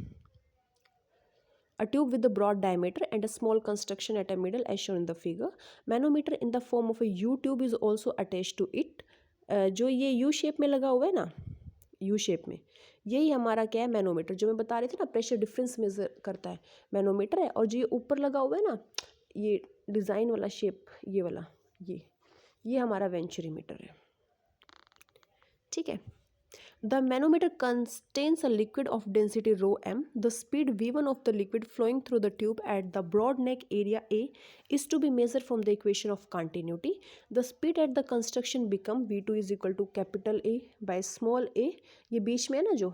A tube with a broad diameter and a small construction at a middle as shown in the figure. Manometer in the form of a U tube is also attached to it. जो ये U shape में लगा हुआ है ना, U shape में, यही हमारा क्या है? मैनोमीटर। जो मैं बता रही थी ना, प्रेशर डिफरेंस मेजर करता है, मैनोमीटर है। और जो ये ऊपर लगा हुआ है ना, ये डिज़ाइन वाला शेप, ये वाला, ये हमारा वेंचुरीमीटर है, ठीक है। The manometer contains a liquid of density rho m. The speed v1 of the liquid flowing through the tube at the broad neck area A is to be measured from the equation of continuity. The speed at the construction become v2 is equal to capital A by small a. ये बीच में है ना जो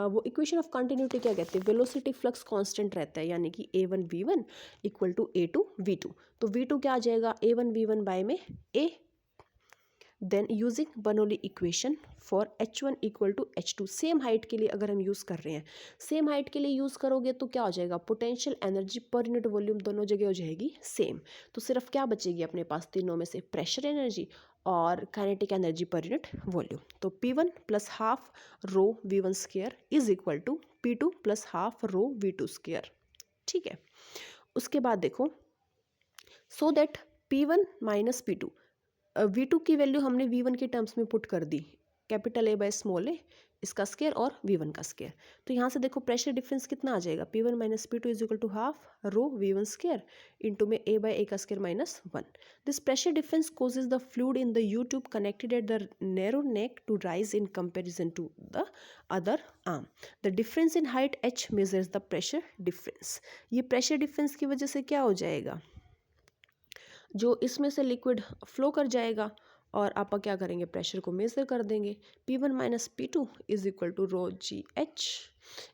वो equation of continuity क्या कहते हैं? Velocity flux constant रहता है, यानी कि a1 v1 equal to a2 v2। तो v2 क्या आ जाएगा? a1 v1 बाय में a। Then using Bernoulli equation for h1 equal to h2। Same height के लिए अगर हम यूज़ कर रहे हैं, सेम हाइट के लिए यूज़ करोगे तो क्या हो जाएगा? Potential energy per unit volume दोनों जगह हो जाएगी सेम। तो सिर्फ क्या बचेगी अपने पास तीनों में से? प्रेशर एनर्जी और kinetic energy per unit volume. तो P1 plus half rho V1 square is equal to P2 plus half rho V2 square, ठीक है। उसके बाद देखो, so that P1 minus P2, V2 की वैल्यू हमने V1 के टर्म्स में पुट कर दी, कैपिटल A बाय स्मॉल ए, इसका स्केयर और V1 का स्केयर। तो यहाँ से देखो प्रेशर डिफरेंस कितना आ जाएगा? P1 minus P2 is equal to half rho V1 square into में A बाय A का square minus 1। This pressure difference causes the fluid in the U tube connected at the narrow neck to rise in comparison to the other arm. The difference in height h measures the pressure difference. ये pressure difference की वजह से क्या हो जाएगा? जो इसमें से लिक्विड फ्लो कर जाएगा और आप क्या करेंगे? प्रेशर को मेज़र कर देंगे। P1 minus P2 is equal to rho G H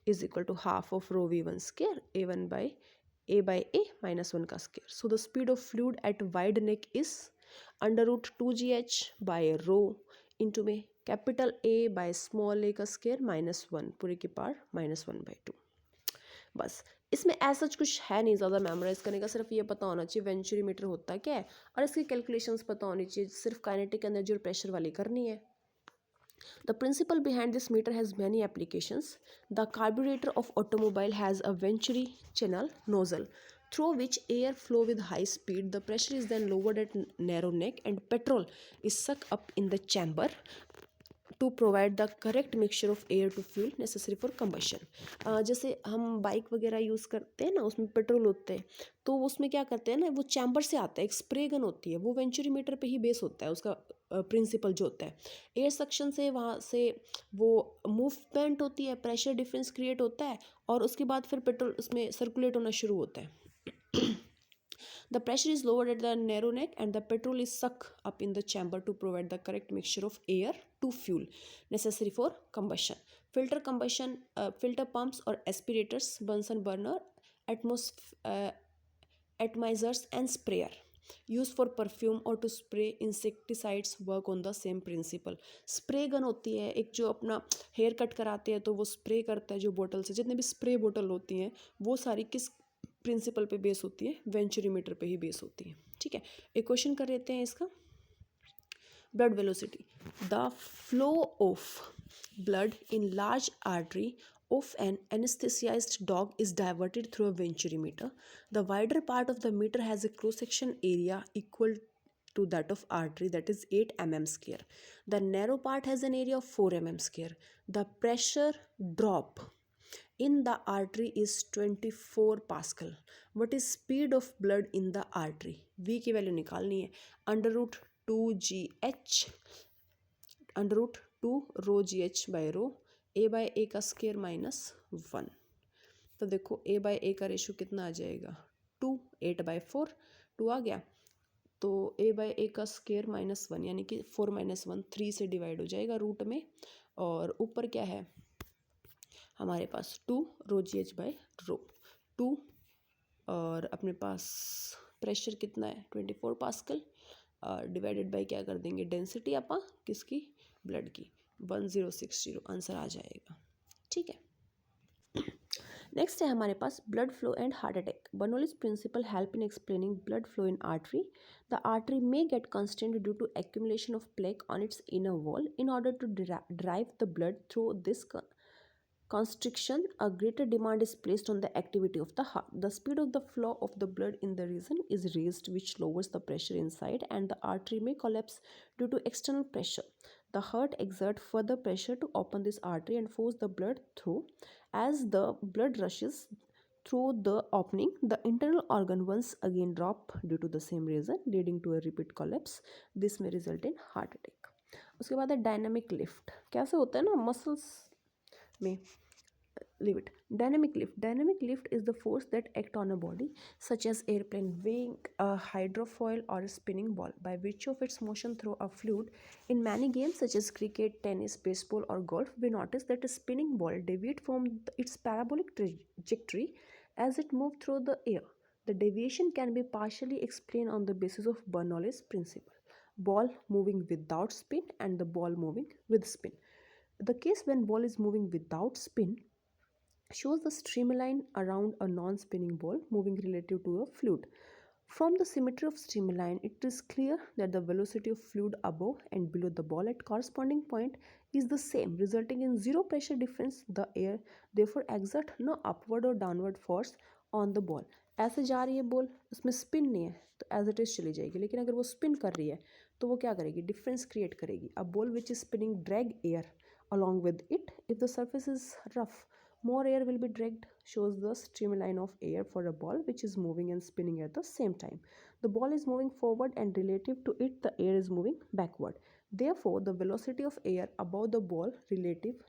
is equal to half of rho V1 square A1 by A minus 1 का square. So the speed of fluid at wide neck is under root 2GH by rho into में capital A by small a का square minus 1 पूरे की power minus 1/2। बस, इसमें ऐसा कुछ है नहीं ज़्यादा मेमोराइज करने का, सिर्फ ये पता होना चाहिए वेंचुरीमीटर होता क्या है और इसकी कैलकुलेशंस पता होनी चाहिए। सिर्फ काइनेटिक एनर्जी और प्रेशर वाली करनी है। The principle behind this meter has many applications. The carburetor of automobile has a venturi channel nozzle through which air flow with high speed. The pressure is then lowered at narrow neck and petrol is sucked up in the chamber to provide the correct mixture of air to fuel necessary for combustion. जैसे हम bike वगैरह use करते हैं ना, उसमें petrol होते हैं, तो उसमें क्या करते हैं ना, वो चैम्बर से आता है, एक स्प्रे गन होती है, वो वेंचुरीमीटर पे ही बेस होता है उसका प्रिंसिपल जो होता है। एयर सक्शन से वहाँ से वो मूवमेंट होती है, प्रेशर डिफरेंस क्रिएट होता है और उसके बाद फिर पेट्रोल उसमें सर्कुलेट होना शुरू होता है। The pressure is lowered at the narrow neck and the petrol is sucked up in the chamber to provide the correct mixture of air to fuel necessary for combustion. Filter pumps or aspirators, Bunsen burner, atomizers and sprayer used for perfume or to spray insecticides work on the same principle. Spray gun होती है एक, जो अपना hair cut कराते हैं तो वो spray करता है, जो बोतल से जितने भी स्प्रे बोतल होती हैं वो सारी किस प्रिंसिपल पे बेस होती है? वेंचुरीमीटर पे ही बेस होती है, ठीक है। एक क्वेश्चन कर लेते हैं इसका। Blood velocity, the flow of blood in large artery of an anesthetized dog is diverted through a venturimeter. The wider part of the meter has a cross-section area equal to that of artery, that is 8 mm square. The narrow part has an area of 4 mm square. The pressure drop in the artery is 24 pascal. What is speed of blood in the artery? V की value निकालनी है, under root 2GH 2 rho G H by rho, A by A का square -1। तो देखो ए by A का ratio कितना आ जाएगा 2, 8/4, 2 आ गया। तो ए बाय ए का स्केयर -1 यानी कि 4 - 1 3 से डिवाइड हो जाएगा रूट में। और ऊपर क्या है हमारे पास 2 रो जी एच बाय रो 2, और अपने पास प्रेशर कितना है 24 पास्कल, डिवाइडेड बाय क्या कर देंगे डेंसिटी अपा किसकी ब्लड की 1060, आंसर आ जाएगा। ठीक है, नेक्स्ट है हमारे पास blood flow and heart attack. Bernoulli's principle help in explaining blood flow in artery. The artery may get constrained due to accumulation of plaque on its inner wall. In order to drive the blood through this constriction, a greater demand is placed on the activity of the heart. The speed of the flow of the blood in the region is raised, which lowers the pressure inside, and the artery may collapse due to external pressure. The heart exerts further pressure to open this artery and force the blood through. As the blood rushes through the opening, the internal organ once again drop due to the same reason, leading to a repeat collapse. This may result in heart attack. उसके बाद है dynamic lift. कैसे होता है ना muscles में, leave it. Dynamic lift is the force that act on a body such as airplane wing, a hydrofoil, or a spinning ball by virtue of its motion through a fluid. In many games such as cricket, tennis, baseball, or golf, we notice that a spinning ball deviates from its parabolic trajectory as it moves through the air. The deviation can be partially explained on the basis of Bernoulli's principle: ball moving without spin and the ball moving with spin. The case when ball is moving without spin shows the streamline around a non-spinning ball moving relative to a fluid. From the symmetry of streamline, it is clear that the velocity of fluid above and below the ball at corresponding point is the same, resulting in zero pressure difference. The air therefore exert no upward or downward force on the ball. ऐसे जा रही है ball, उसमें spin नहीं है तो as it is चली जाएगी, लेकिन अगर वो स्पिन कर रही है तो वो क्या करेगी, डिफरेंस क्रिएट करेगी। A ball which is spinning drag air along with it. If the surface is rough, more air will be dragged. Shows the streamline of air for a ball which is moving and spinning at the same time. The ball is moving forward and relative to it the air is moving backward. Therefore, the velocity of air above the ball relative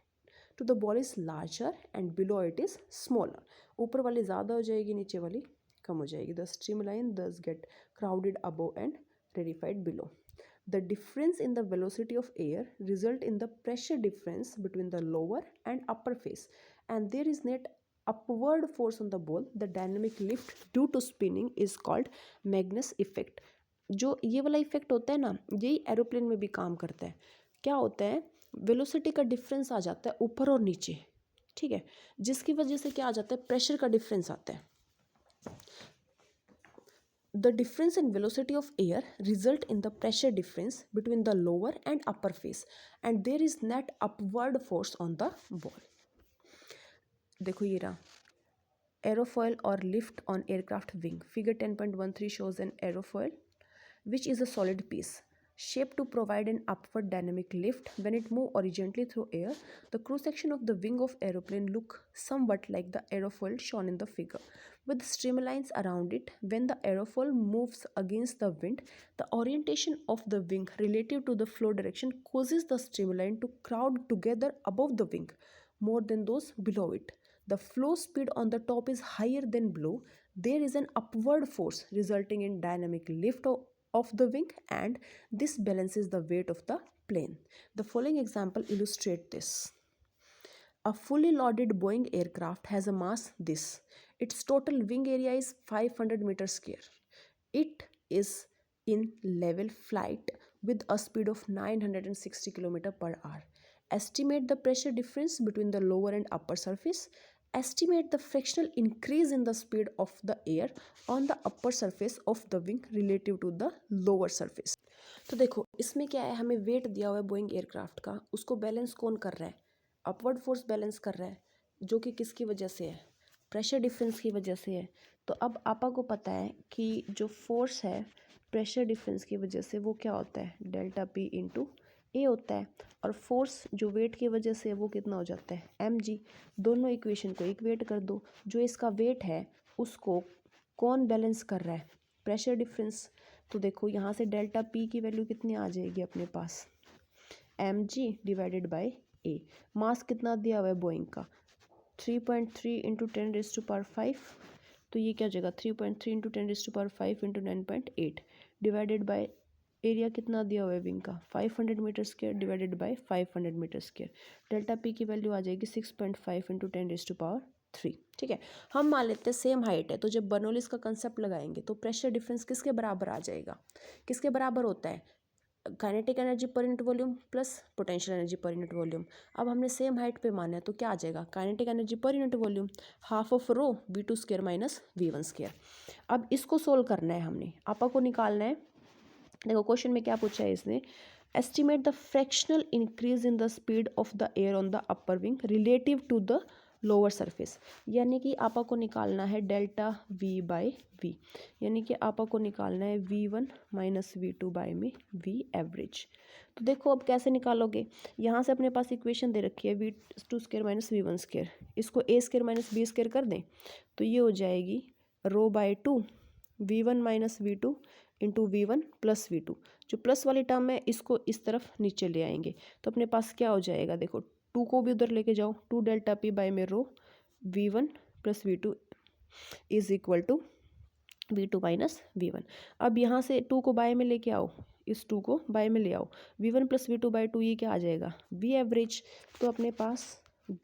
to the ball is larger and below it is smaller. ऊपर वाली ज़्यादा हो जाएगी, नीचे वाली कम हो जाएगी. The streamline thus get crowded above and rarefied below. The difference in the velocity of air result in the pressure difference between the lower and upper face, and there is net upward force on the ball. The dynamic lift due to spinning is called Magnus effect. जो ये वाला effect होता है ना, यही aeroplane में भी काम करता है। क्या होता है, वेलोसिटी का डिफरेंस आ जाता है ऊपर और नीचे, ठीक है, जिसकी वजह से क्या आ जाता है, प्रेशर का डिफरेंस आता है। The difference in velocity of air result in the pressure difference between the lower and upper face, and there is net upward force on the ball. देखो ये रहा aerofoil or lift on aircraft wing. Figure 10.13 shows an aerofoil which is a solid piece shaped to provide an upward dynamic lift when it moves horizontally through air. The cross section of the wing of aeroplane look somewhat like the aerofoil shown in the figure, with streamlines around it. When the aerofoil moves against the wind, the orientation of the wing relative to the flow direction causes the streamline to crowd together above the wing more than those below it. The flow speed on the top is higher than below. There is an upward force resulting in dynamic lift of the wing, and this balances the weight of the plane. The following example illustrate this. A fully loaded Boeing aircraft has a mass this. Its total wing area is 500 meters square. It is in level flight with a speed of 960 km per hour. Estimate the pressure difference between the lower and upper surface. Estimate the fractional increase in the speed of the air on the upper surface of the wing relative to the lower surface. तो देखो इसमें क्या है, हमें wait दिया हुआ है Boeing aircraft का, उसको बैलेंस कौन कर रहा है, अपवर्ड फोर्स बैलेंस कर रहा है, जो कि किसकी वजह से है, प्रेशर डिफरेंस की वजह से है। तो अब आपा को पता है कि जो फोर्स है प्रेशर डिफरेंस की वजह से वो क्या होता है, डेल्टा पी इंटू ए होता है, और फोर्स जो वेट की वजह से वो कितना हो जाता है, एम जी। दोनों इक्वेशन को इक्वेट कर दो, जो इसका वेट है उसको कौन बैलेंस कर रहा है, प्रेशर डिफरेंस। तो देखो यहाँ से डेल्टा पी की वैल्यू कितनी आ जाएगी अपने पास, mg डिवाइडेड बाय a। मास कितना दिया हुआ है बोइंग का 3.3 इंटू 10⁵ तो ये क्या हो जाएगा 3.3 into 10⁵ into 9.8 divided by area कितना दिया हुआ है विंग का 500 metre square divided by 500 metre square. Delta P की वैल्यू आ जाएगी 6.5 इंटू 10�3। ठीक है, हम मान लेते हैं सेम हाइट है, तो जब बर्नौलीज का कंसेप्ट लगाएंगे तो प्रेशर डिफरेंस किसके बराबर आ जाएगा, किसके बराबर होता है, kinetic energy per unit volume plus potential energy per unit volume. अब हमने सेम हाइट पे माना है तो क्या आ जाएगा, kinetic energy per unit volume half of rho v2 square minus v1 square. अब इसको सोल्व करना है, हमने आपा को निकालना है। देखो क्वेश्चन में क्या पूछा है इसने, estimate the fractional increase in the speed of the air on the upper wing relative to the lower surface. यानी कि आपा को निकालना है डेल्टा v बाई वी, यानी कि आपा को निकालना है v1 माइनस v2 बाई में v एवरेज। तो देखो अब कैसे निकालोगे, यहाँ से अपने पास इक्वेशन दे रखी है v2 square minus v1 square, इसको a square minus b square कर दें तो ये हो जाएगी rho by 2 v1 minus v2 into v1 plus v2। जो प्लस वाली टर्म है इसको इस तरफ नीचे ले आएंगे तो अपने पास क्या हो जाएगा, देखो 2 को भी उधर लेके जाओ, 2 डेल्टा पी बाई में rho v1 plus v2 is equal to v2 minus v1। अब यहाँ से 2 को बाय में लेके आओ, इस 2 को बाय में ले आओ, v1 प्लस v2 बाई 2 ये क्या आ जाएगा v एवरेज। तो अपने पास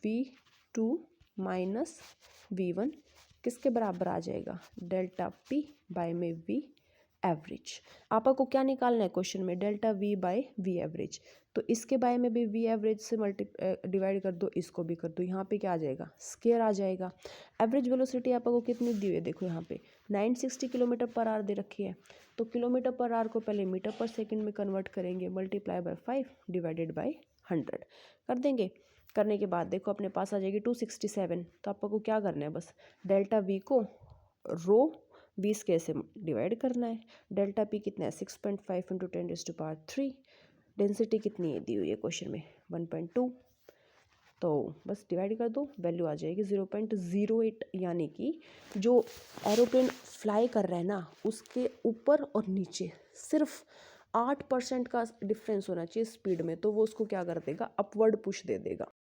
v2 माइनस v1 किसके बराबर आ जाएगा, डेल्टा p बाय में v एवरेज। आपा को क्या निकालना है क्वेश्चन में, delta v by V average. तो इसके बाय में भी वी एवरेज से डिवाइड कर दो, इसको भी कर दो, यहाँ पे क्या आ जाएगा स्क्वायर आ जाएगा। एवरेज वेलोसिटी आपा को कितनी दी हुई है, देखो यहाँ पे 960 किलोमीटर पर आवर दे रखी है, तो किलोमीटर पर आवर को पहले मीटर पर सेकंड में कन्वर्ट करेंगे, मल्टीप्लाई बाय 5 डिवाइडेड बाय 100 कर देंगे। करने के बाद देखो अपने पास आ जाएगी 267। तो आपको को क्या करना है, बस डेल्टा वी को रो 20 के से डिवाइड करना है। डेल्टा पी कितना है 6.5 इंटू 10⁻3। डेंसिटी कितनी है दी हुई है क्वेश्चन में 1.2, तो बस डिवाइड कर दो, वैल्यू आ जाएगी 0.08। यानी कि जो एरोप्लेन फ्लाई कर रहा है ना उसके ऊपर और नीचे सिर्फ 8% का डिफरेंस होना चाहिए स्पीड में, तो वो उसको क्या कर देगा अपवर्ड पुश दे देगा।